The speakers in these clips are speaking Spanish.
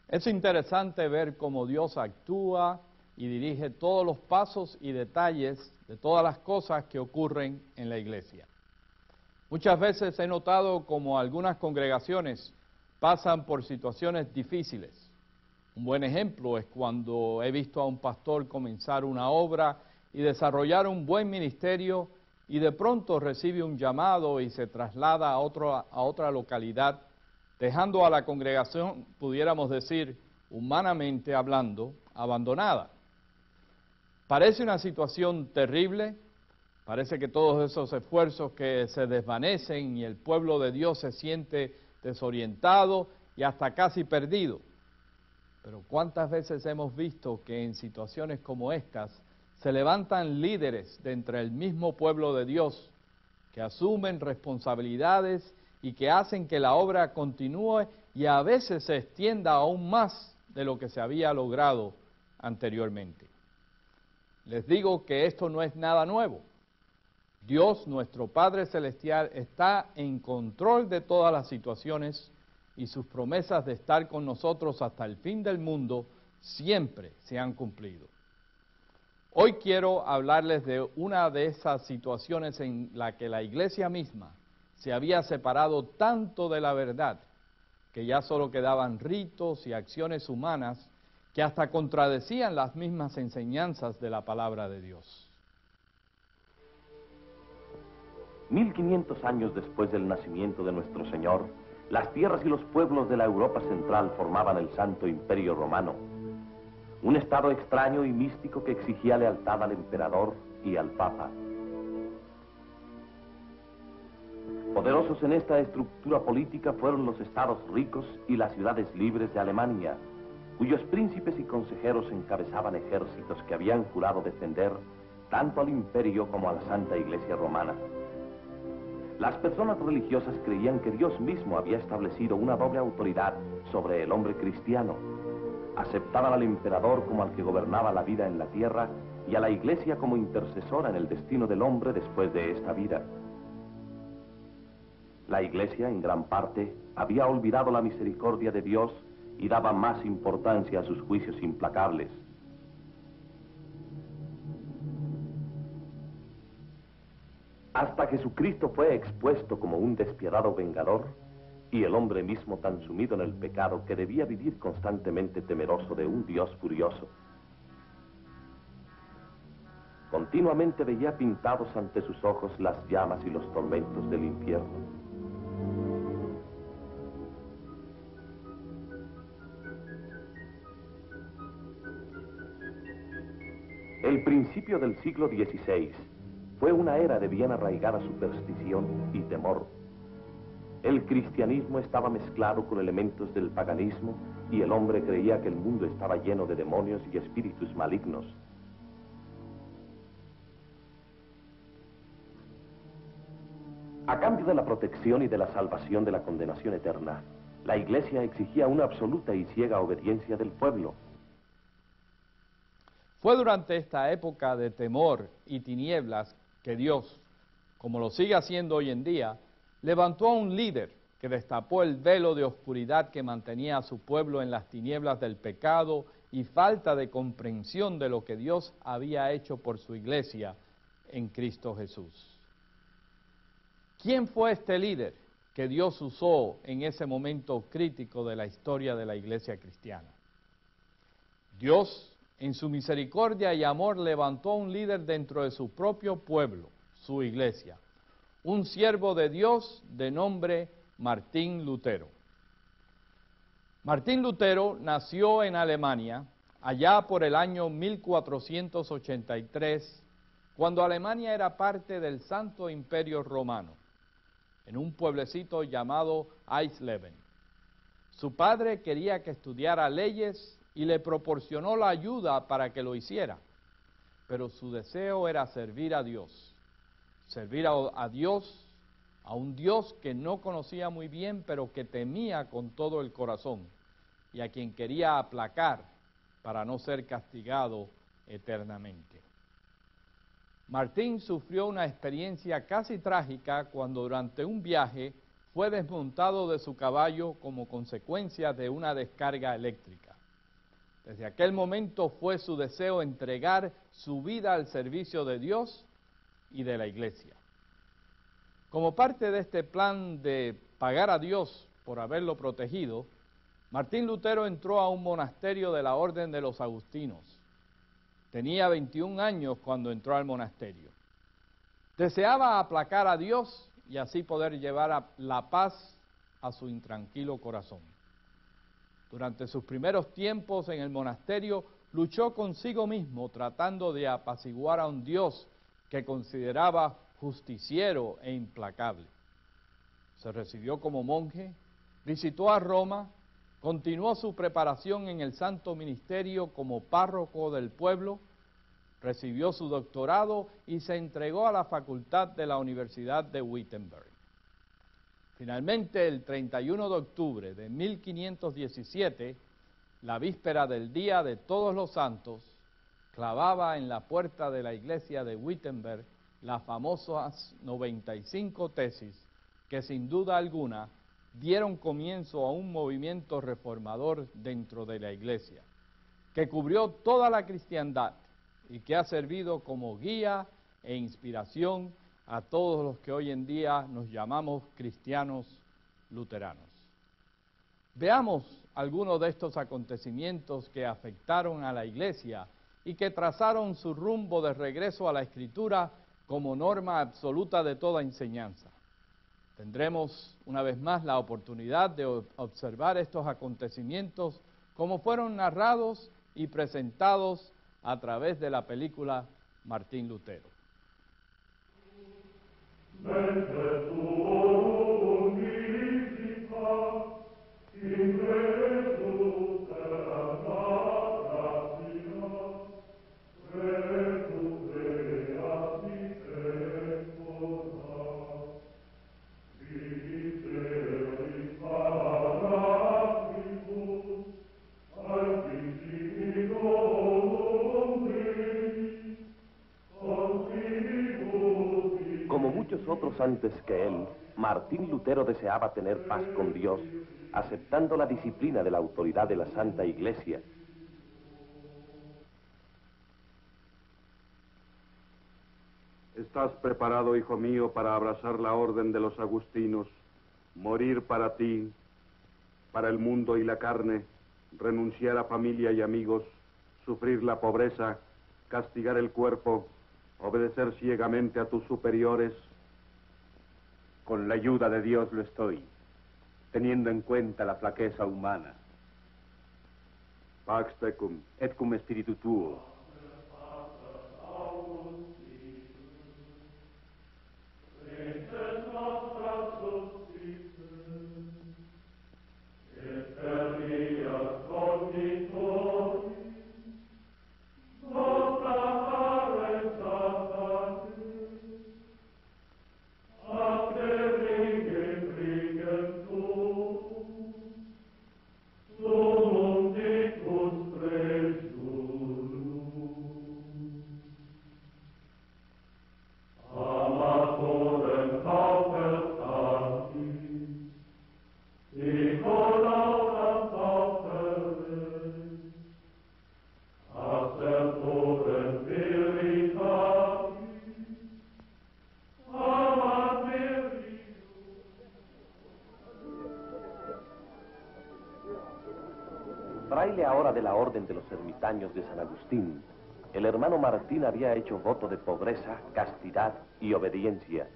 Es interesante ver cómo Dios actúa y dirige todos los pasos y detalles de todas las cosas que ocurren en la iglesia. Muchas veces he notado cómo algunas congregaciones pasan por situaciones difíciles. Un buen ejemplo es cuando he visto a un pastor comenzar una obra y desarrollar un buen ministerio y de pronto recibe un llamado y se traslada a otra localidad, dejando a la congregación, pudiéramos decir, humanamente hablando, abandonada. Parece una situación terrible, parece que todos esos esfuerzos que se desvanecen y el pueblo de Dios se siente desorientado y hasta casi perdido. Pero ¿cuántas veces hemos visto que en situaciones como estas se levantan líderes de entre el mismo pueblo de Dios que asumen responsabilidades y que hacen que la obra continúe y a veces se extienda aún más de lo que se había logrado anteriormente? Les digo que esto no es nada nuevo. Dios, nuestro Padre Celestial, está en control de todas las situaciones y sus promesas de estar con nosotros hasta el fin del mundo siempre se han cumplido. Hoy quiero hablarles de una de esas situaciones en la que la iglesia misma se había separado tanto de la verdad que ya solo quedaban ritos y acciones humanas que hasta contradecían las mismas enseñanzas de la palabra de Dios. 1500 años después del nacimiento de nuestro Señor, las tierras y los pueblos de la Europa central formaban el Santo Imperio Romano, un estado extraño y místico que exigía lealtad al emperador y al papa. Poderosos en esta estructura política fueron los estados ricos y las ciudades libres de Alemania, cuyos príncipes y consejeros encabezaban ejércitos que habían jurado defender tanto al imperio como a la Santa Iglesia Romana. Las personas religiosas creían que Dios mismo había establecido una doble autoridad sobre el hombre cristiano. Aceptaban al emperador como al que gobernaba la vida en la tierra y a la Iglesia como intercesora en el destino del hombre después de esta vida. La Iglesia, en gran parte, había olvidado la misericordia de Dios y daba más importancia a sus juicios implacables. Hasta Jesucristo fue expuesto como un despiadado vengador y el hombre mismo tan sumido en el pecado que debía vivir constantemente temeroso de un Dios furioso. Continuamente veía pintados ante sus ojos las llamas y los tormentos del infierno. El principio del siglo XVI fue una era de bien arraigada superstición y temor. El cristianismo estaba mezclado con elementos del paganismo y el hombre creía que el mundo estaba lleno de demonios y espíritus malignos. A cambio de la protección y de la salvación de la condenación eterna, la Iglesia exigía una absoluta y ciega obediencia del pueblo. Fue durante esta época de temor y tinieblas que Dios, como lo sigue haciendo hoy en día, levantó a un líder que destapó el velo de oscuridad que mantenía a su pueblo en las tinieblas del pecado y falta de comprensión de lo que Dios había hecho por su iglesia en Cristo Jesús. ¿Quién fue este líder que Dios usó en ese momento crítico de la historia de la iglesia cristiana? Dios, en su misericordia y amor, levantó a un líder dentro de su propio pueblo, su iglesia, un siervo de Dios de nombre Martín Lutero. Martín Lutero nació en Alemania allá por el año 1483, cuando Alemania era parte del Santo Imperio Romano, en un pueblecito llamado Eisleben. Su padre quería que estudiara leyes y le proporcionó la ayuda para que lo hiciera, pero su deseo era servir a Dios, a un Dios que no conocía muy bien, pero que temía con todo el corazón, y a quien quería aplacar para no ser castigado eternamente. Martín sufrió una experiencia casi trágica cuando durante un viaje fue desmontado de su caballo como consecuencia de una descarga eléctrica. Desde aquel momento fue su deseo entregar su vida al servicio de Dios y de la Iglesia. Como parte de este plan de pagar a Dios por haberlo protegido, Martín Lutero entró a un monasterio de la Orden de los Agustinos. Tenía 21 años cuando entró al monasterio. Deseaba aplacar a Dios y así poder llevar la paz a su intranquilo corazón. Durante sus primeros tiempos en el monasterio, luchó consigo mismo tratando de apaciguar a un Dios que consideraba justiciero e implacable. Se recibió como monje, visitó a Roma, continuó su preparación en el santo ministerio como párroco del pueblo, recibió su doctorado y se entregó a la facultad de la Universidad de Wittenberg. Finalmente, el 31 de octubre de 1517, la víspera del Día de Todos los Santos, clavaba en la puerta de la iglesia de Wittenberg las famosas 95 tesis que sin duda alguna dieron comienzo a un movimiento reformador dentro de la iglesia, que cubrió toda la cristiandad y que ha servido como guía e inspiración a todos los que hoy en día nos llamamos cristianos luteranos. Veamos algunos de estos acontecimientos que afectaron a la Iglesia y que trazaron su rumbo de regreso a la Escritura como norma absoluta de toda enseñanza. Tendremos una vez más la oportunidad de observar estos acontecimientos como fueron narrados y presentados a través de la película Martín Lutero. Como muchos otros antes que él, Martín Lutero deseaba tener paz con Dios, aceptando la disciplina de la autoridad de la Santa Iglesia. ¿Estás preparado, hijo mío, para abrazar la orden de los agustinos, morir para ti, para el mundo y la carne, renunciar a familia y amigos, sufrir la pobreza, castigar el cuerpo, obedecer ciegamente a tus superiores? Con la ayuda de Dios lo estoy, teniendo en cuenta la flaqueza humana. Pax tecum. Et cum spiritu tuo. Fraile ahora de la Orden de los Ermitaños de San Agustín, el hermano Martín había hecho voto de pobreza, castidad y obediencia.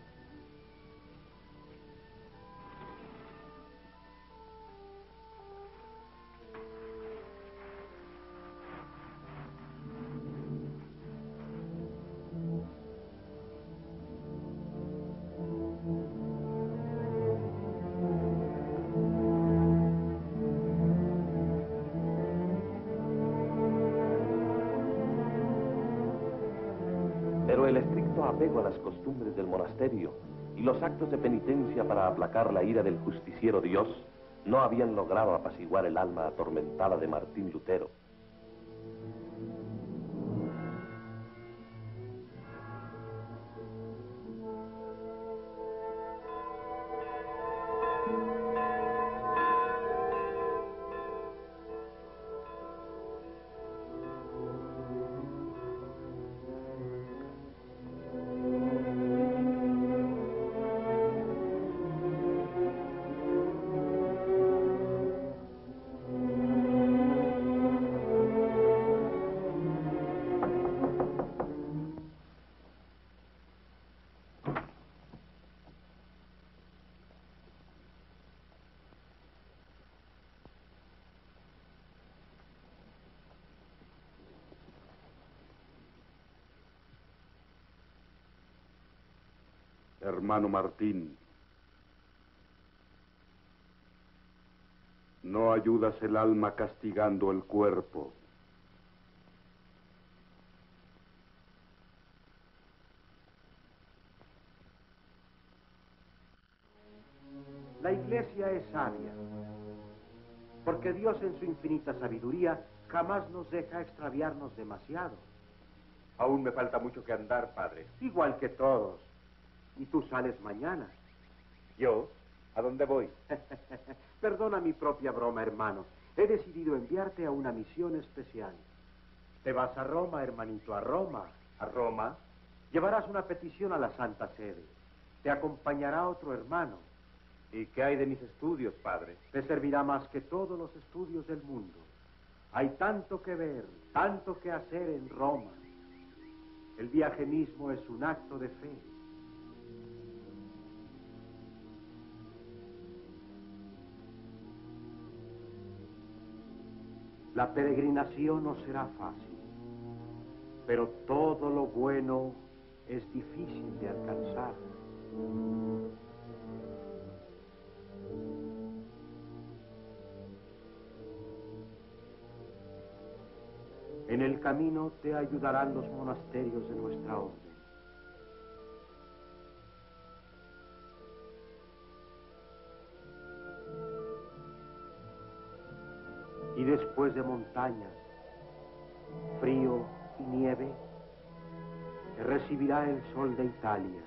Pero el estricto apego a las costumbres del monasterio y los actos de penitencia para aplacar la ira del justiciero Dios no habían logrado apaciguar el alma atormentada de Martín Lutero. Hermano Martín, no ayudas el alma castigando el cuerpo. La Iglesia es sabia, porque Dios en su infinita sabiduría jamás nos deja extraviarnos demasiado. Aún me falta mucho que andar, padre. Igual que todos. Y tú sales mañana. ¿Yo? ¿A dónde voy? Perdona mi propia broma, hermano. He decidido enviarte a una misión especial. Te vas a Roma, hermanito, a Roma. ¿A Roma? Llevarás una petición a la Santa Sede. Te acompañará otro hermano. ¿Y qué hay de mis estudios, padre? Te servirá más que todos los estudios del mundo. Hay tanto que ver, tanto que hacer en Roma. El viaje mismo es un acto de fe. La peregrinación no será fácil, pero todo lo bueno es difícil de alcanzar. En el camino te ayudarán los monasterios de nuestra orden. Y después de montañas, frío y nieve, te recibirá el sol de Italia.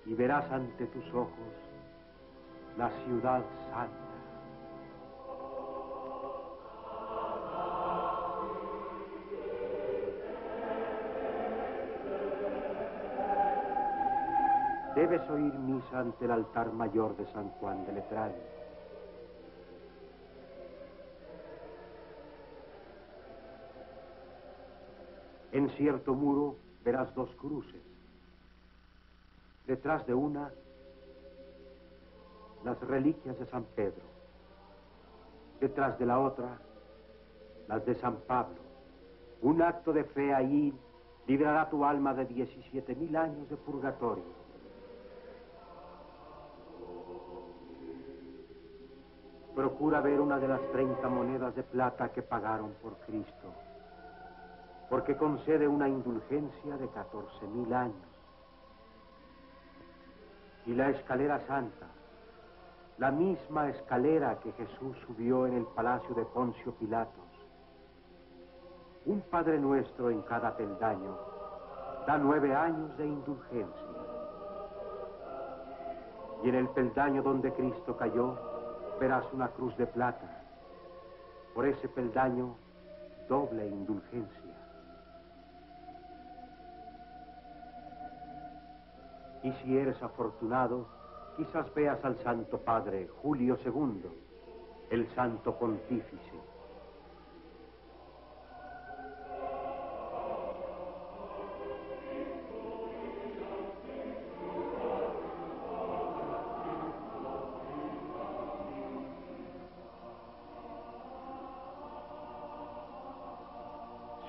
Y verás ante tus ojos la ciudad santa. Debes oír misa ante el altar mayor de San Juan de Letrán. En cierto muro verás dos cruces. Detrás de una, las reliquias de San Pedro. Detrás de la otra, las de San Pablo. Un acto de fe ahí librará tu alma de 17.000 años de purgatorio. Procura ver una de las 30 monedas de plata que pagaron por Cristo, porque concede una indulgencia de 14.000 años. Y la escalera santa, la misma escalera que Jesús subió en el palacio de Poncio Pilatos. Un Padre Nuestro en cada peldaño da 9 años de indulgencia. Y en el peldaño donde Cristo cayó, verás una cruz de plata. Por ese peldaño, doble indulgencia. Y si eres afortunado, quizás veas al Santo Padre Julio II, el Santo Pontífice.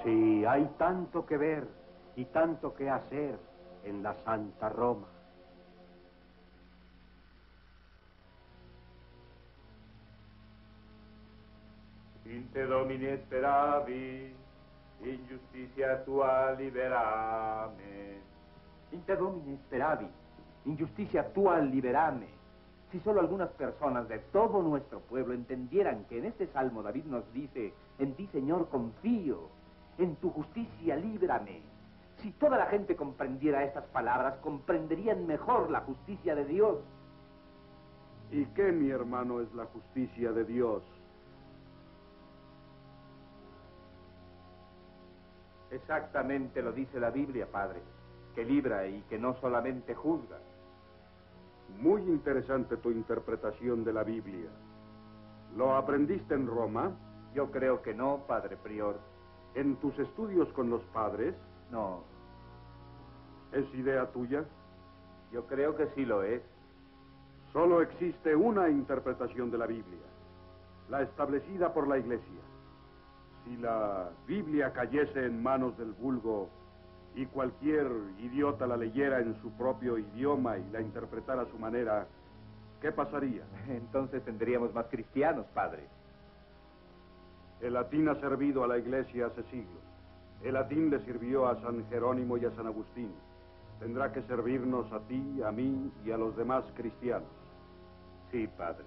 Sí, hay tanto que ver y tanto que hacer en la Santa Roma. In te Domine speravi, in giustizia tua liberame. In te Domine speravi, in justicia tua liberame. Si solo algunas personas de todo nuestro pueblo entendieran que en este salmo David nos dice: en ti, Señor, confío, en tu justicia líbrame. Si toda la gente comprendiera estas palabras, comprenderían mejor la justicia de Dios. ¿Y qué, mi hermano, es la justicia de Dios? Exactamente lo dice la Biblia, Padre, que libra y que no solamente juzga. Muy interesante tu interpretación de la Biblia. ¿Lo aprendiste en Roma? Yo creo que no, Padre Prior. ¿En tus estudios con los padres? No, ¿Es idea tuya? yo creo que sí lo es. Solo existe una interpretación de la Biblia, la establecida por la Iglesia. Si la Biblia cayese en manos del vulgo y cualquier idiota la leyera en su propio idioma y la interpretara a su manera, ¿qué pasaría? Entonces tendríamos más cristianos, padre. El latín ha servido a la Iglesia hace siglos. El latín le sirvió a San Jerónimo y a San Agustín. Tendrá que servirnos a ti, a mí y a los demás cristianos. Sí, padre.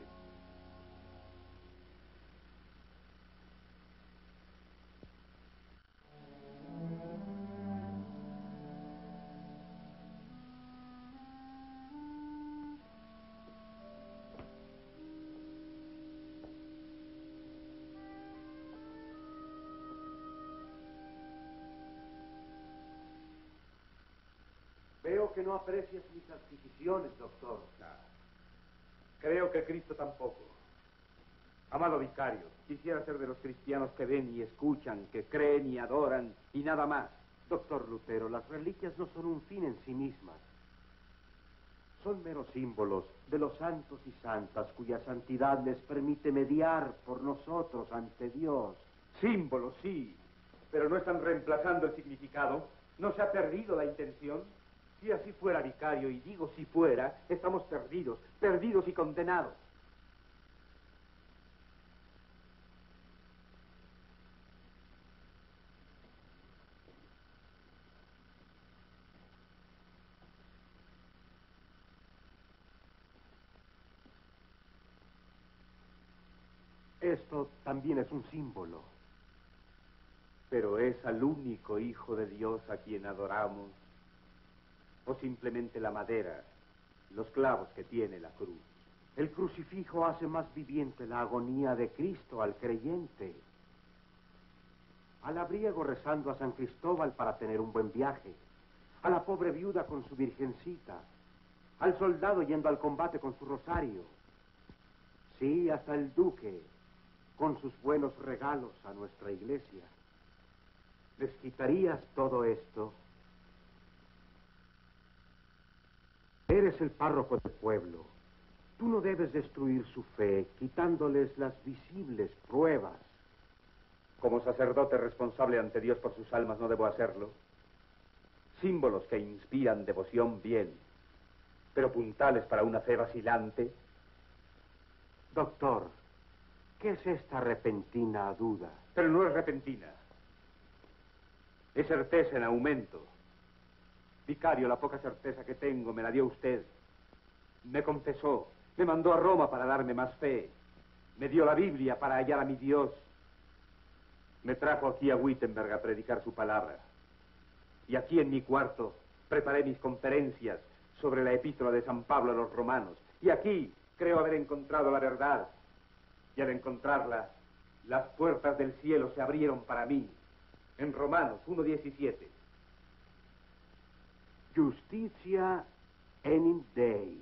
Veo que no aprecias mis adquisiciones, doctor. Creo que Cristo tampoco. Amado vicario, quisiera ser de los cristianos que ven y escuchan, que creen y adoran y nada más. Doctor Lutero, las reliquias no son un fin en sí mismas. Son meros símbolos de los santos y santas cuya santidad les permite mediar por nosotros ante Dios. Símbolos, sí, pero no están reemplazando el significado. ¿No se ha perdido la intención? Si así fuera, vicario, y digo si fuera, estamos perdidos, perdidos y condenados. Esto también es un símbolo. Pero ¿es al único Hijo de Dios a quien adoramos? ¿O simplemente la madera, los clavos que tiene la cruz? El crucifijo hace más viviente la agonía de Cristo al creyente. Al labriego rezando a San Cristóbal para tener un buen viaje, a la pobre viuda con su virgencita, al soldado yendo al combate con su rosario. Sí, hasta el duque con sus buenos regalos a nuestra iglesia. ¿Les quitarías todo esto? Eres el párroco del pueblo. Tú no debes destruir su fe, quitándoles las visibles pruebas. Como sacerdote responsable ante Dios por sus almas no debo hacerlo. Símbolos que inspiran devoción bien, pero puntales para una fe vacilante. Doctor, ¿qué es esta repentina duda? Pero no es repentina. Es certeza en aumento. Vicario, la poca certeza que tengo me la dio usted. Me confesó, me mandó a Roma para darme más fe. Me dio la Biblia para hallar a mi Dios. Me trajo aquí a Wittenberg a predicar su palabra. Y aquí en mi cuarto preparé mis conferencias sobre la epístola de San Pablo a los romanos. Y aquí creo haber encontrado la verdad. Y al encontrarla, las puertas del cielo se abrieron para mí. En Romanos 1:17. Justitia enim Dei.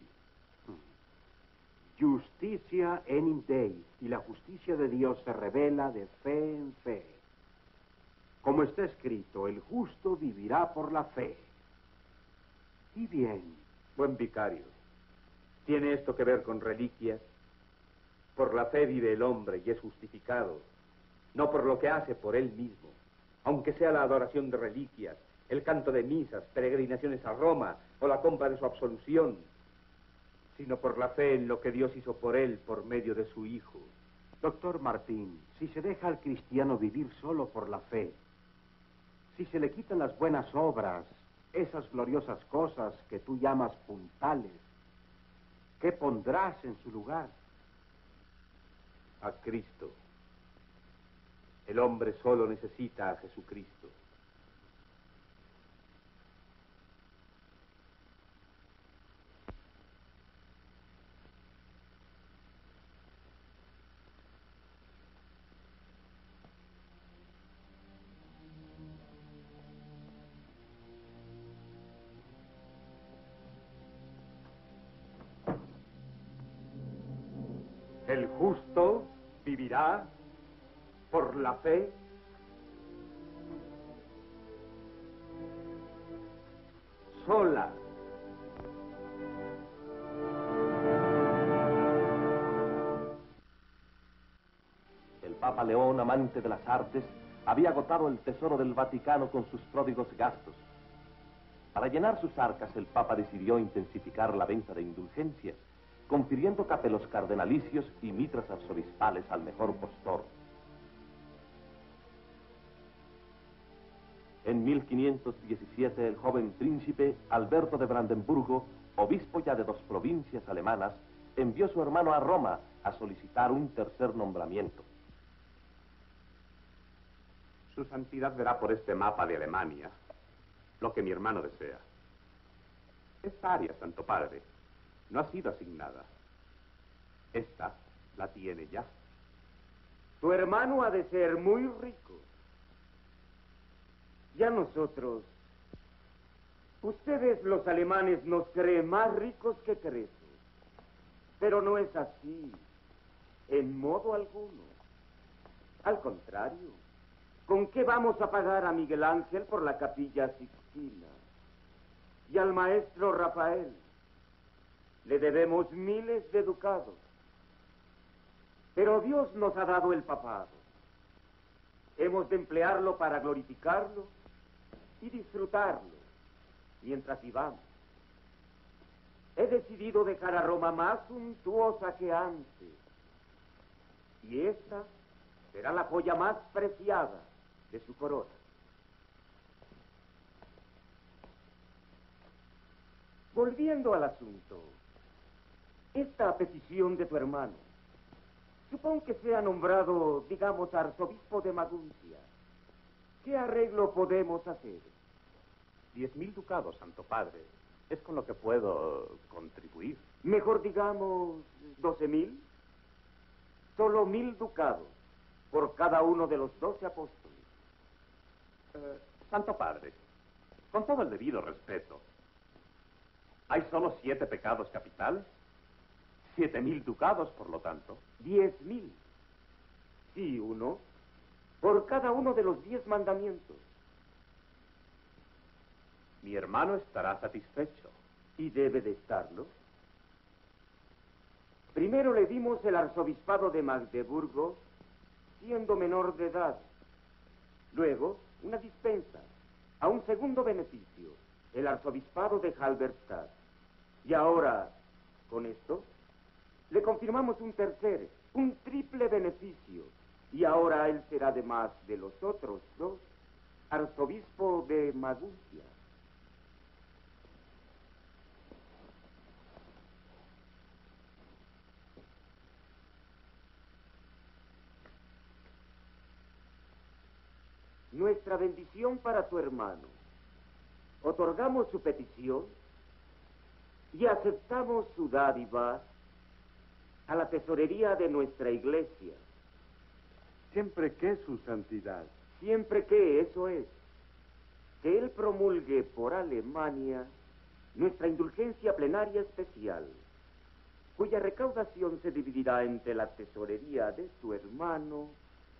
Justitia enim Dei. Y la justicia de Dios se revela de fe en fe. Como está escrito, el justo vivirá por la fe. Y bien. Buen vicario, ¿tiene esto que ver con reliquias? Por la fe vive el hombre y es justificado, no por lo que hace por él mismo, aunque sea la adoración de reliquias, el canto de misas, peregrinaciones a Roma o la compra de su absolución, sino por la fe en lo que Dios hizo por él por medio de su Hijo. Doctor Martín, si se deja al cristiano vivir solo por la fe, si se le quitan las buenas obras, esas gloriosas cosas que tú llamas puntales, ¿qué pondrás en su lugar? A Cristo. El hombre solo necesita a Jesucristo. El justo vivirá por la fe. Sola. El Papa León, amante de las artes, había agotado el tesoro del Vaticano con sus pródigos gastos Para llenar sus arcas, el Papa decidió intensificar la venta de indulgencias, confiriendo capelos cardenalicios y mitras arzobispales al mejor postor. En 1517, el joven príncipe Alberto de Brandenburgo, obispo ya de 2 provincias alemanas, envió a su hermano a Roma a solicitar un tercer nombramiento. Su santidad verá por este mapa de Alemania lo que mi hermano desea. Esta área, Santo Padre, no ha sido asignada. Esta la tiene ya. Tu hermano ha de ser muy rico. Ya nosotros, ustedes los alemanes nos creen más ricos que Creso. Pero no es así, en modo alguno. Al contrario, ¿con qué vamos a pagar a Miguel Ángel por la Capilla Sixtina? Y al maestro Rafael le debemos miles de ducados. Pero Dios nos ha dado el papado. Hemos de emplearlo para glorificarlo y disfrutarlo mientras vivamos. He decidido dejar a Roma más suntuosa que antes. Y esta será la joya más preciada de su corona. Volviendo al asunto, esta petición de tu hermano, supón que sea nombrado, digamos, arzobispo de Maguncia. ¿Qué arreglo podemos hacer? 10.000 ducados, Santo Padre. Es con lo que puedo contribuir. Mejor digamos 12.000. Solo 1.000 ducados por cada uno de los 12 apóstoles. Santo Padre, con todo el debido respeto, ¿hay solo 7 pecados capitales? 7.000 ducados, por lo tanto. 10.000. Sí, uno por cada uno de los 10 mandamientos. Mi hermano estará satisfecho. Y debe de estarlo. Primero le dimos el arzobispado de Magdeburgo, siendo menor de edad. Luego, una dispensa a un segundo beneficio, el arzobispado de Halberstadt. Y ahora, con esto, le confirmamos un tercer, un triple beneficio. Y ahora él será, además de los otros 2, arzobispo de Maguncia. Nuestra bendición para tu hermano. Otorgamos su petición y aceptamos su dádiva a la tesorería de nuestra iglesia. Siempre que su santidad. Siempre que, eso es, que él promulgue por Alemania nuestra indulgencia plenaria especial, cuya recaudación se dividirá entre la tesorería de tu hermano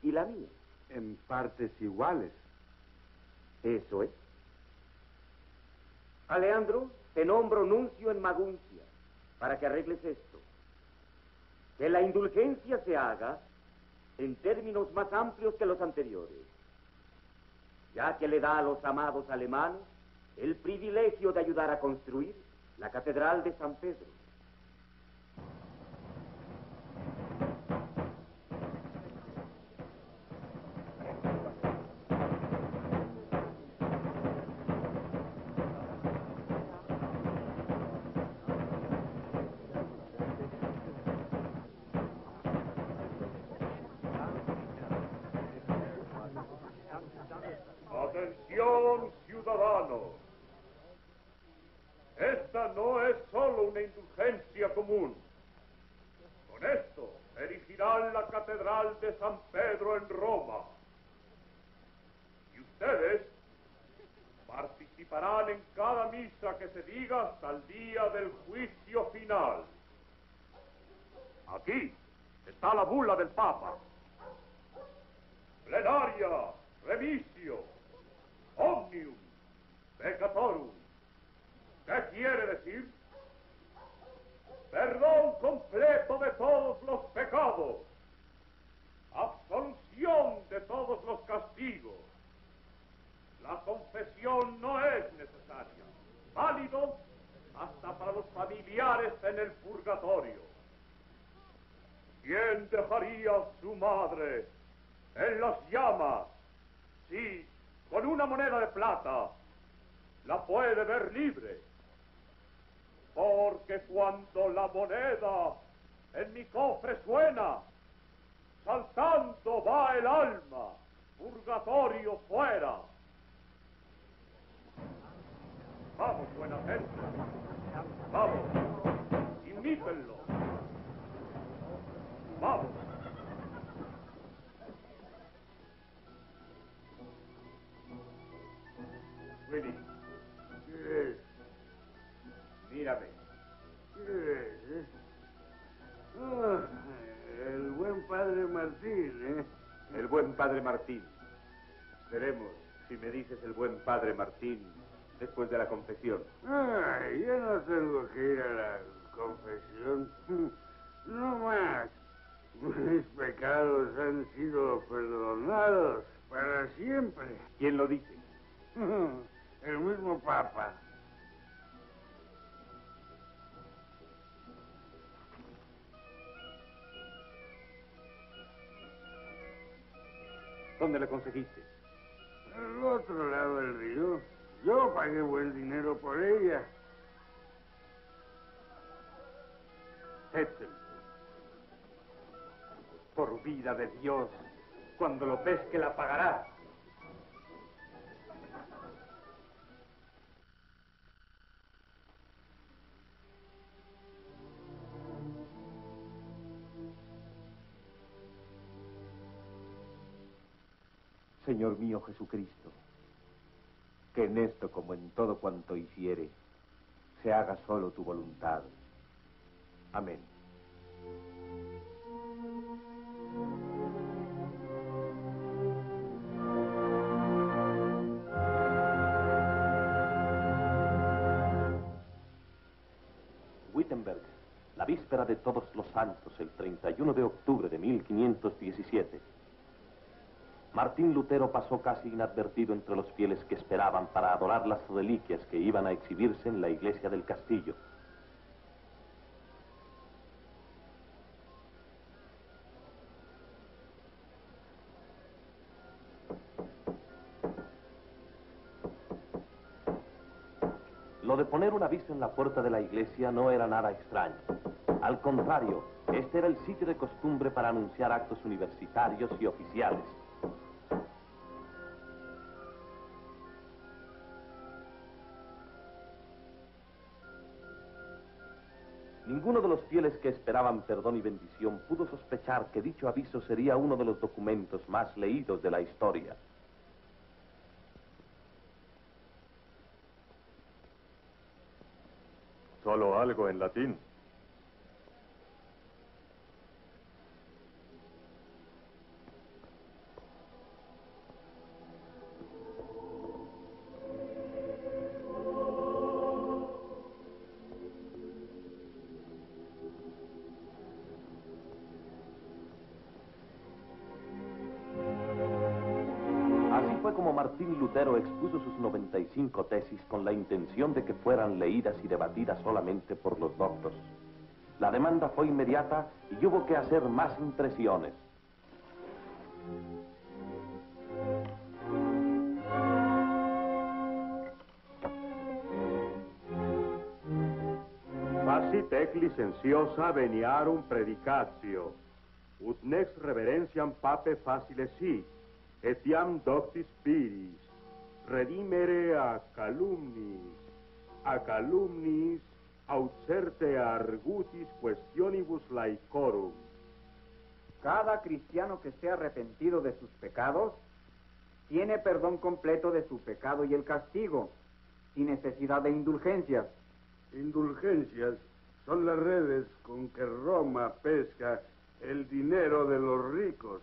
y la mía. En partes iguales. Eso es. Alejandro, te nombro nuncio en Maguncia para que arregles esto. Que la indulgencia se haga en términos más amplios que los anteriores, ya que le da a los amados alemanes el privilegio de ayudar a construir la Catedral de San Pedro. Atención, ciudadanos. Esta no es solo una indulgencia común. Con esto erigirán la Catedral de San Pedro en Roma. Y ustedes participarán en cada misa que se diga hasta el día del juicio final. Aquí está la bula del Papa. Plenaria, remisio, omnium, peccatorum. ¿Qué quiere decir? Perdón completo de todos los pecados, absolución de todos los castigos. La confesión no es necesaria. ¿Quién dejaría a su madre en las llamas si con una moneda de plata la puede ver libre? Porque cuando la moneda en mi cofre suena, saltando va el alma, purgatorio fuera. Vamos, buena gente, vamos, imítenlo. Vamos. Willy, ¿Qué es? mírame. ¿Qué es? Ah, el buen padre Martín, ¿eh? El buen padre Martín. Veremos si me dices el buen padre Martín después de la confesión. Ay, yo no tengo que ir a la confesión. No más. Mis pecados han sido perdonados para siempre. ¿Quién lo dice? El mismo Papa. ¿Dónde le conseguiste? Al otro lado del río. Yo pagué buen dinero por ella. Hetzel. Por vida de Dios, cuando lo pesque la pagará. Señor mío Jesucristo, que en esto como en todo cuanto hiciere, se haga solo tu voluntad. Amén. Wittenberg, la víspera de Todos los Santos, el 31 de octubre de 1517. Martín Lutero pasó casi inadvertido entre los fieles que esperaban para adorar las reliquias que iban a exhibirse en la iglesia del castillo. Lo de poner un aviso en la puerta de la iglesia no era nada extraño. Al contrario, este era el sitio de costumbre para anunciar actos universitarios y oficiales. Ninguno de los fieles que esperaban perdón y bendición pudo sospechar que dicho aviso sería uno de los documentos más leídos de la historia. Solo algo en latín. Así fue como Martín Lutero expuso sus 95 tesis con la intención de que fueran leídas y debatidas solamente por los doctos. La demanda fue inmediata y hubo que hacer más impresiones. Facit licentiosa veniarum predicatio, ut nex reverentiam pape facile si, etiam doctis spiris, redimere a calumnis, aut certe argutis questionibus laicorum. Cada cristiano que esté arrepentido de sus pecados tiene perdón completo de su pecado y el castigo, sin necesidad de indulgencias. Indulgencias son las redes con que Roma pesca el dinero de los ricos.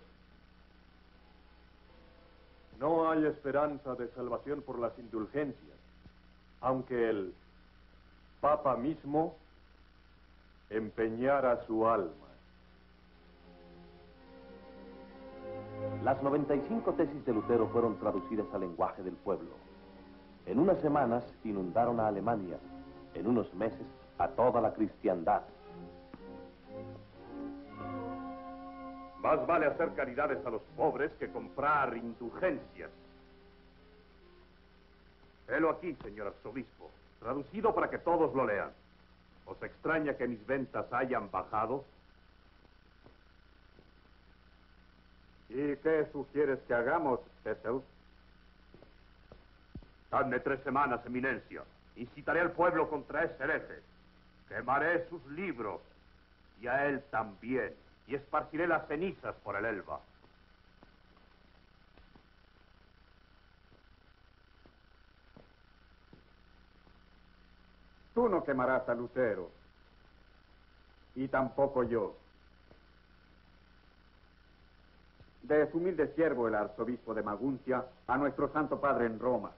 No hay esperanza de salvación por las indulgencias, aunque el Papa mismo empeñara su alma. Las 95 tesis de Lutero fueron traducidas al lenguaje del pueblo. En unas semanas inundaron a Alemania, en unos meses a toda la cristiandad. Más vale hacer caridades a los pobres que comprar indulgencias. Helo aquí, señor arzobispo, traducido para que todos lo lean. ¿Os extraña que mis ventas hayan bajado? ¿Y qué sugieres que hagamos, Ethel? Dadme 3 semanas, eminencia. Incitaré al pueblo contra ese hereje. Quemaré sus libros, y a él también, y esparciré las cenizas por el Elba. Tú no quemarás a Lutero, y tampoco yo. De su humilde siervo, el arzobispo de Maguncia, a nuestro Santo Padre en Roma.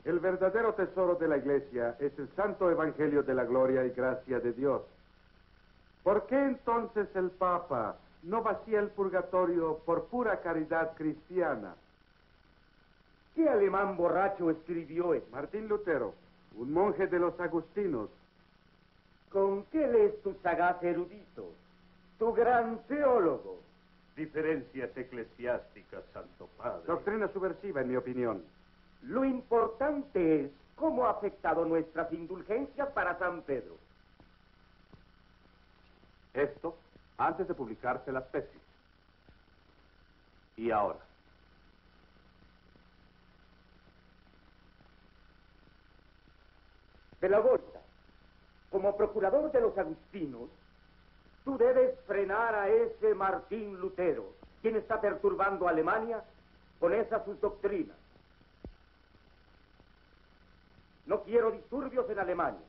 El verdadero tesoro de la Iglesia es el Santo Evangelio de la gloria y gracia de Dios. ¿Por qué entonces el Papa no vacía el purgatorio por pura caridad cristiana? ¿Qué alemán borracho escribió eso? Martín Lutero, un monje de los agustinos. ¿Con qué lees tu sagaz erudito, tu gran teólogo? Diferencias eclesiásticas, Santo Padre. Doctrina subversiva, en mi opinión. Lo importante es cómo ha afectado nuestras indulgencias para San Pedro. Esto antes de publicarse la tesis. Y ahora. De la Volta, como procurador de los agustinos, tú debes frenar a ese Martín Lutero, quien está perturbando a Alemania con esas sus doctrinas. No quiero disturbios en Alemania.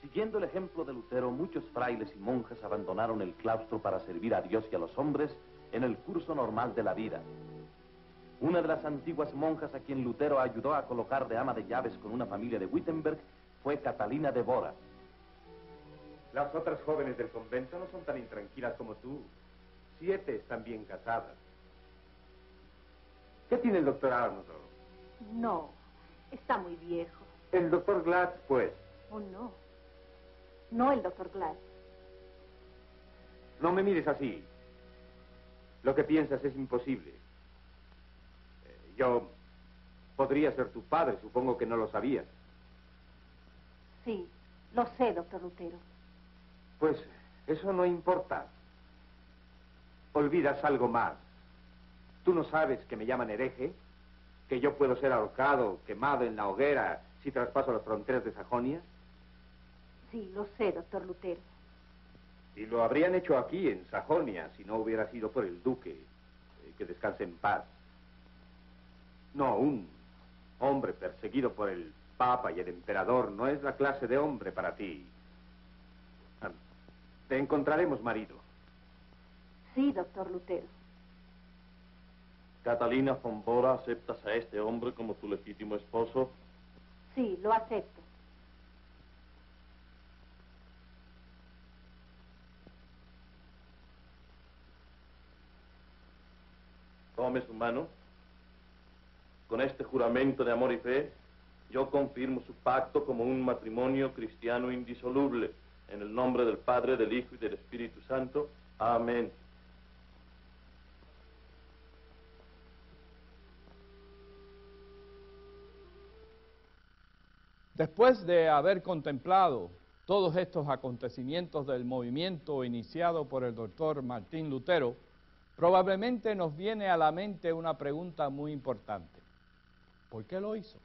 Siguiendo el ejemplo de Lutero, muchos frailes y monjas abandonaron el claustro para servir a Dios y a los hombres en el curso normal de la vida. Una de las antiguas monjas a quien Lutero ayudó a colocar de ama de llaves con una familia de Wittenberg fue Catalina de Bora. Las otras jóvenes del convento no son tan intranquilas como tú. 7 están bien casadas. ¿Qué tiene el doctor Arnold? No, está muy viejo. El doctor Glatz, pues. Oh, no. No el doctor Glass. No me mires así. Lo que piensas es imposible. Yo podría ser tu padre, supongo que no lo sabías. Sí, lo sé, doctor Lutero. Pues eso no importa. Olvidas algo más. ¿Tú no sabes que me llaman hereje? ¿Que yo puedo ser ahorcado, quemado en la hoguera si traspaso las fronteras de Sajonia? Sí, lo sé, doctor Lutero. Y lo habrían hecho aquí, en Sajonia, si no hubiera sido por el duque. Que descanse en paz. No, un hombre perseguido por el Papa y el emperador no es la clase de hombre para ti. Te encontraremos marido. Sí, doctor Lutero. Catalina von Bora, ¿aceptas a este hombre como tu legítimo esposo? Sí, lo acepto. Tome su mano. Con este juramento de amor y fe, yo confirmo su pacto como un matrimonio cristiano indisoluble. En el nombre del Padre, del Hijo y del Espíritu Santo. Amén. Después de haber contemplado todos estos acontecimientos del movimiento iniciado por el doctor Martín Lutero, probablemente nos viene a la mente una pregunta muy importante. ¿Por qué lo hizo?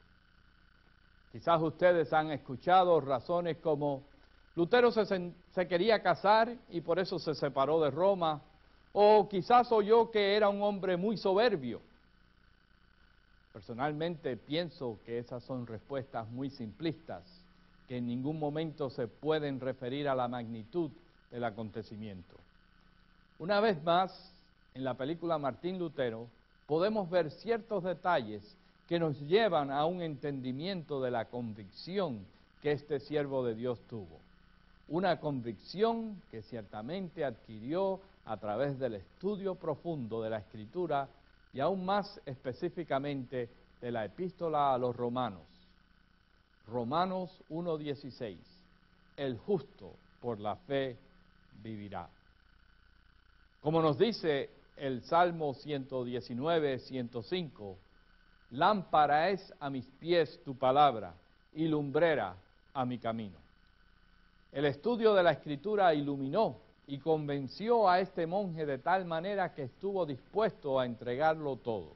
Quizás ustedes han escuchado razones como Lutero se quería casar y por eso se separó de Roma, o quizás oyó que era un hombre muy soberbio. Personalmente pienso que esas son respuestas muy simplistas, que en ningún momento se pueden referir a la magnitud del acontecimiento. Una vez más, en la película Martín Lutero, podemos ver ciertos detalles que nos llevan a un entendimiento de la convicción que este siervo de Dios tuvo. Una convicción que ciertamente adquirió a través del estudio profundo de la Escritura y aún más específicamente de la Epístola a los Romanos. Romanos 1:16. El justo por la fe vivirá. Como nos dice el Salmo 119, 105, lámpara es a mis pies tu palabra y lumbrera a mi camino. El estudio de la Escritura iluminó y convenció a este monje de tal manera que estuvo dispuesto a entregarlo todo,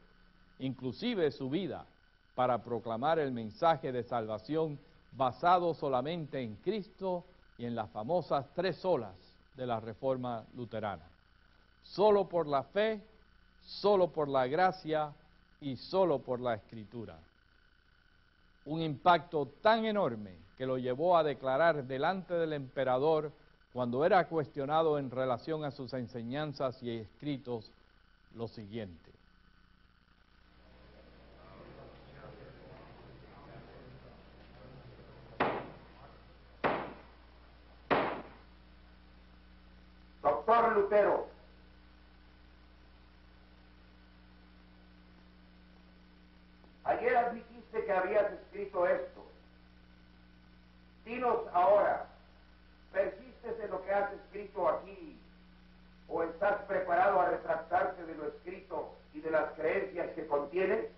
inclusive su vida, para proclamar el mensaje de salvación basado solamente en Cristo y en las famosas 3 solas de la Reforma luterana. Solo por la fe, solo por la gracia y solo por la Escritura. Un impacto tan enorme que lo llevó a declarar delante del emperador, cuando era cuestionado en relación a sus enseñanzas y escritos, lo siguiente: Doctor Lutero, ayer admitiste que habías escrito esto. Dinos ahora, ¿persistes en lo que has escrito aquí o estás preparado a retractarte de lo escrito y de las creencias que contiene?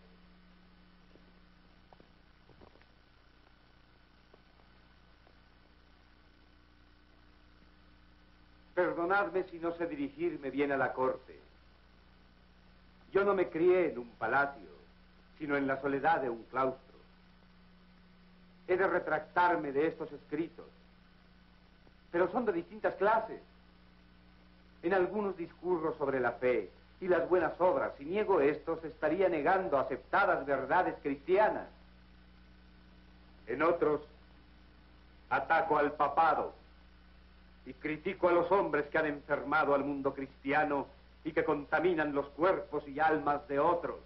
Perdonadme si no sé dirigirme bien a la corte. Yo no me crié en un palacio, sino en la soledad de un claustro. He de retractarme de estos escritos, pero son de distintas clases. En algunos discurro sobre la fe y las buenas obras. Si niego estos, estaría negando aceptadas verdades cristianas. En otros, ataco al papado y critico a los hombres que han enfermado al mundo cristiano y que contaminan los cuerpos y almas de otros.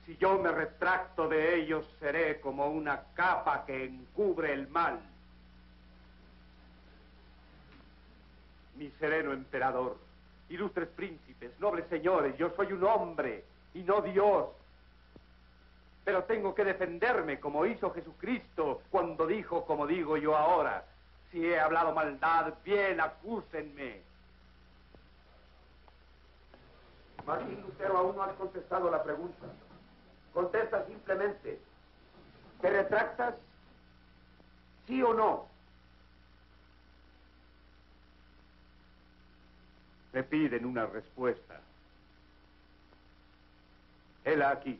Si yo me retracto de ellos, seré como una capa que encubre el mal. Mi sereno emperador, ilustres príncipes, nobles señores, yo soy un hombre y no Dios. Pero tengo que defenderme como hizo Jesucristo cuando dijo, como digo yo ahora: si he hablado maldad, bien, acúsenme. Martín Lutero, aún no has contestado la pregunta. Contesta simplemente. ¿Te retractas? ¿Sí o no? Me piden una respuesta. Hela aquí.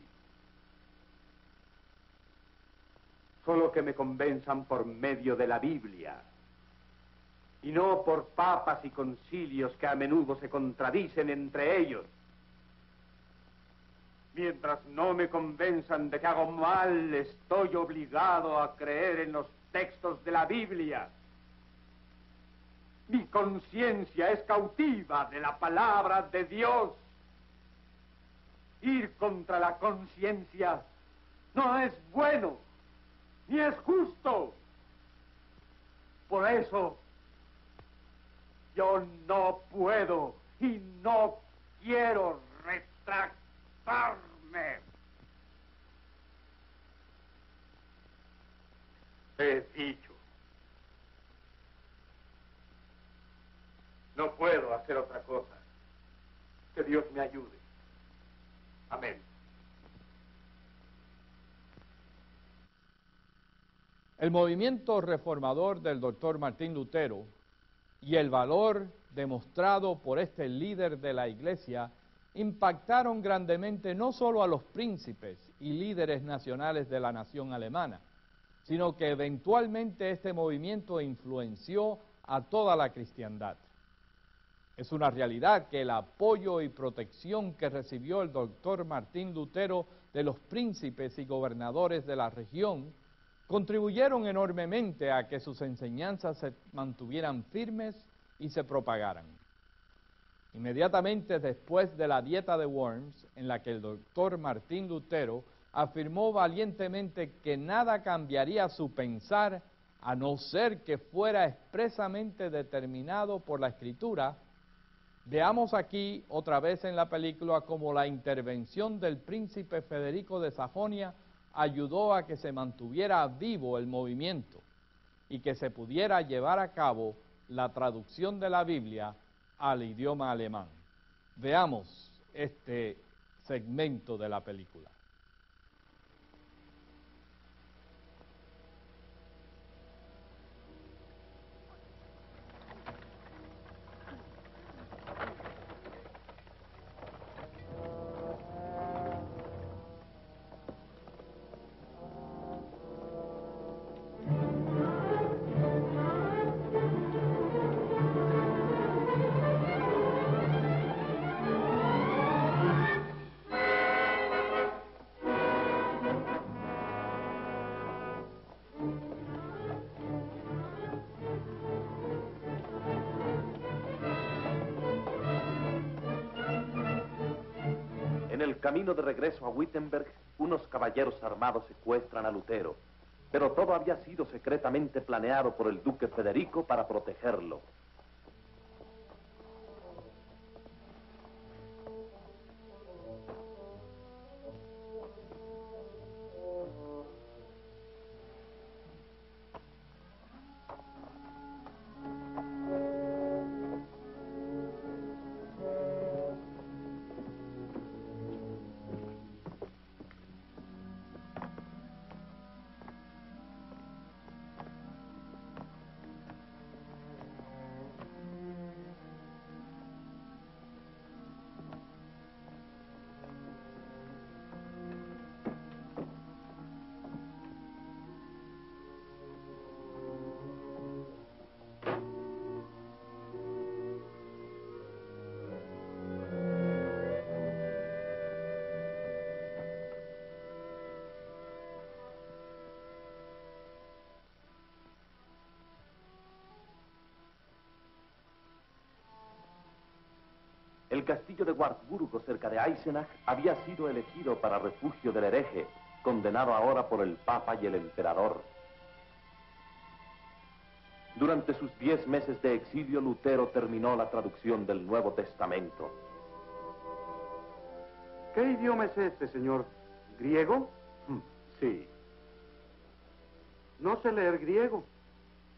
Solo que me convenzan por medio de la Biblia, y no por papas y concilios que a menudo se contradicen entre ellos. Mientras no me convenzan de que hago mal, estoy obligado a creer en los textos de la Biblia. Mi conciencia es cautiva de la palabra de Dios. Ir contra la conciencia no es bueno, ni es justo. Por eso, yo no puedo y no quiero retractarme. He dicho. No puedo hacer otra cosa. Que Dios me ayude. Amén. El movimiento reformador del doctor Martín Lutero y el valor demostrado por este líder de la Iglesia impactaron grandemente no solo a los príncipes y líderes nacionales de la nación alemana, sino que eventualmente este movimiento influenció a toda la cristiandad. Es una realidad que el apoyo y protección que recibió el doctor Martín Lutero de los príncipes y gobernadores de la región contribuyeron enormemente a que sus enseñanzas se mantuvieran firmes y se propagaran. Inmediatamente después de la Dieta de Worms, en la que el doctor Martín Lutero afirmó valientemente que nada cambiaría su pensar a no ser que fuera expresamente determinado por la Escritura, veamos aquí otra vez en la película cómo la intervención del príncipe Federico de Sajonia ayudó a que se mantuviera vivo el movimiento y que se pudiera llevar a cabo la traducción de la Biblia al idioma alemán. Veamos este segmento de la película. En el camino de regreso a Wittenberg, unos caballeros armados secuestran a Lutero, pero todo había sido secretamente planeado por el duque Federico para protegerlo. El castillo de Wartburgo, cerca de Eisenach, había sido elegido para refugio del hereje, condenado ahora por el Papa y el Emperador. Durante sus 10 meses de exilio, Lutero terminó la traducción del Nuevo Testamento. ¿Qué idioma es este, señor? ¿Griego? Sí. No sé leer griego.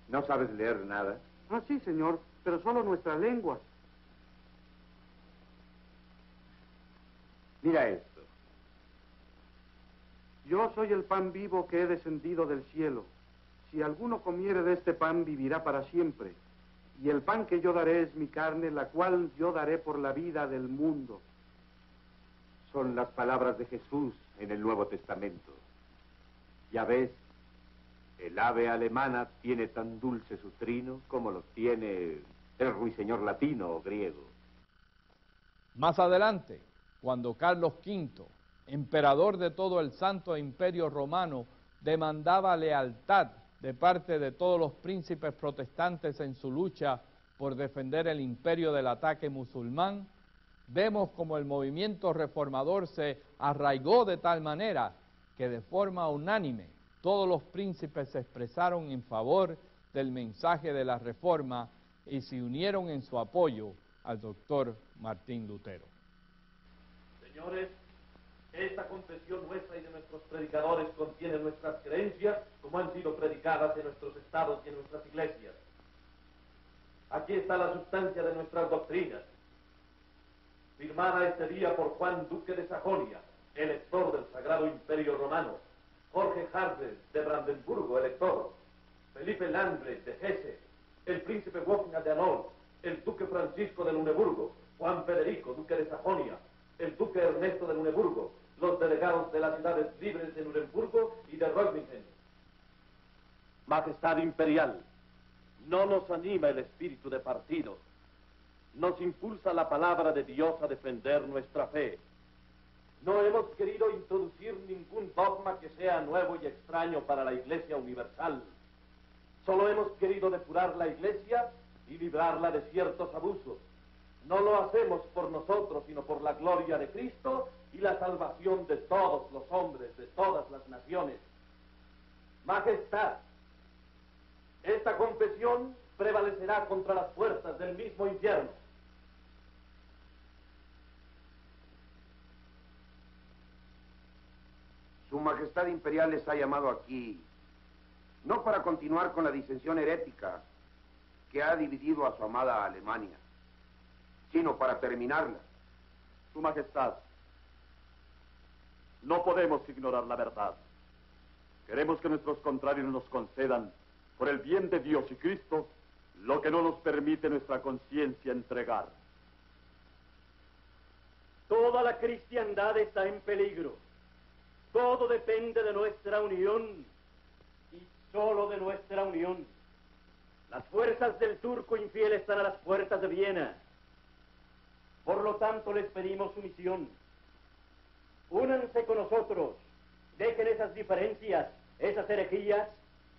¿No sabes leer nada? Ah, sí, señor, pero solo nuestra lengua. Mira esto. Yo soy el pan vivo que he descendido del cielo. Si alguno comiere de este pan, vivirá para siempre. Y el pan que yo daré es mi carne, la cual yo daré por la vida del mundo. Son las palabras de Jesús en el Nuevo Testamento. Ya ves, el ave alemana tiene tan dulce su trino como lo tiene el ruiseñor latino o griego. Más adelante, cuando Carlos V, emperador de todo el Santo Imperio Romano, demandaba lealtad de parte de todos los príncipes protestantes en su lucha por defender el imperio del ataque musulmán, vemos como el movimiento reformador se arraigó de tal manera que de forma unánime todos los príncipes se expresaron en favor del mensaje de la reforma y se unieron en su apoyo al doctor Martín Lutero. Señores, esta confesión nuestra y de nuestros predicadores contiene nuestras creencias como han sido predicadas en nuestros estados y en nuestras iglesias. Aquí está la sustancia de nuestras doctrinas, firmada este día por Juan, duque de Sajonia, elector del Sagrado Imperio Romano, Jorge Harder de Brandenburgo, elector, Felipe Landre de Hesse, el príncipe Wolfgang de Anhalt, el duque Francisco de Luneburgo, Juan Federico, duque de Sajonia, el duque Ernesto de Luneburgo, los delegados de las ciudades libres de Nuremburgo y de Reutlingen. Majestad Imperial, no nos anima el espíritu de partido, nos impulsa la palabra de Dios a defender nuestra fe. No hemos querido introducir ningún dogma que sea nuevo y extraño para la Iglesia universal. Solo hemos querido depurar la Iglesia y librarla de ciertos abusos. No lo hacemos por nosotros, sino por la gloria de Cristo y la salvación de todos los hombres, de todas las naciones. Majestad, esta confesión prevalecerá contra las fuerzas del mismo infierno. Su Majestad Imperial les ha llamado aquí no para continuar con la disensión herética que ha dividido a su amada Alemania, sino para terminarla. Su Majestad, no podemos ignorar la verdad. Queremos que nuestros contrarios nos concedan, por el bien de Dios y Cristo, lo que no nos permite nuestra conciencia entregar. Toda la cristiandad está en peligro. Todo depende de nuestra unión y solo de nuestra unión. Las fuerzas del turco infiel están a las puertas de Viena. Por lo tanto, les pedimos sumisión. Únanse con nosotros, dejen esas diferencias, esas herejías,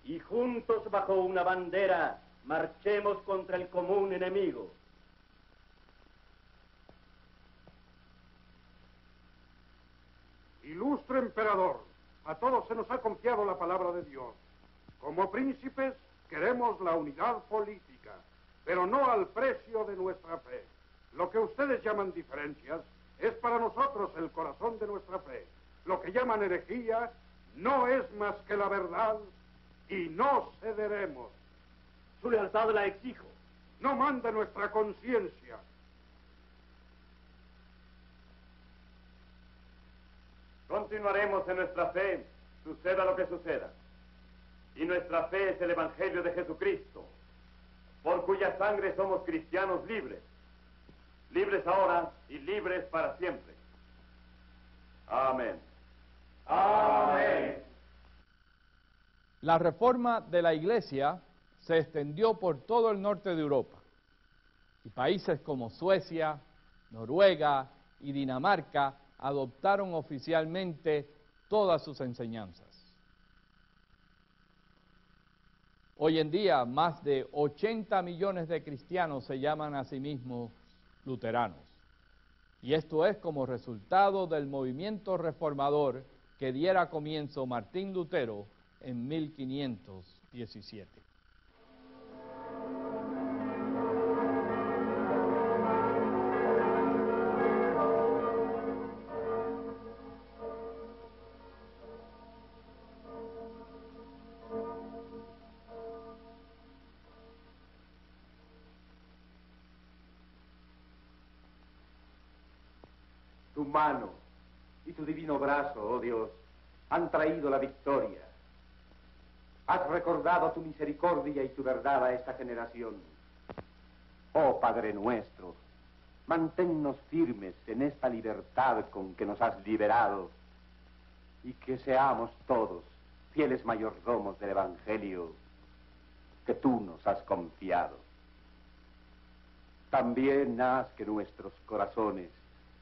y juntos bajo una bandera marchemos contra el común enemigo. Ilustre emperador, a todos se nos ha confiado la palabra de Dios. Como príncipes queremos la unidad política, pero no al precio de nuestra fe. Lo que ustedes llaman diferencias es para nosotros el corazón de nuestra fe. Lo que llaman herejía no es más que la verdad y no cederemos. Su lealtad la exijo. No manda nuestra conciencia. Continuaremos en nuestra fe, suceda lo que suceda. Y nuestra fe es el Evangelio de Jesucristo, por cuya sangre somos cristianos libres. Libres ahora y libres para siempre. Amén. Amén. La reforma de la Iglesia se extendió por todo el norte de Europa, y países como Suecia, Noruega y Dinamarca adoptaron oficialmente todas sus enseñanzas. Hoy en día, más de 80 millones de cristianos se llaman a sí mismos luteranos. Y esto es como resultado del movimiento reformador que diera comienzo Martín Lutero en 1517. Tu mano y tu divino brazo, oh Dios, han traído la victoria. Has recordado tu misericordia y tu verdad a esta generación. Oh Padre nuestro, manténnos firmes en esta libertad con que nos has liberado y que seamos todos fieles mayordomos del Evangelio que tú nos has confiado. También haz que nuestros corazones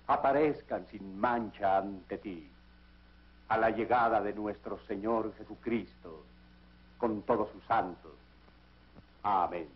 aparezcan sin mancha ante ti, a la llegada de nuestro Señor Jesucristo, con todos sus santos. Amén.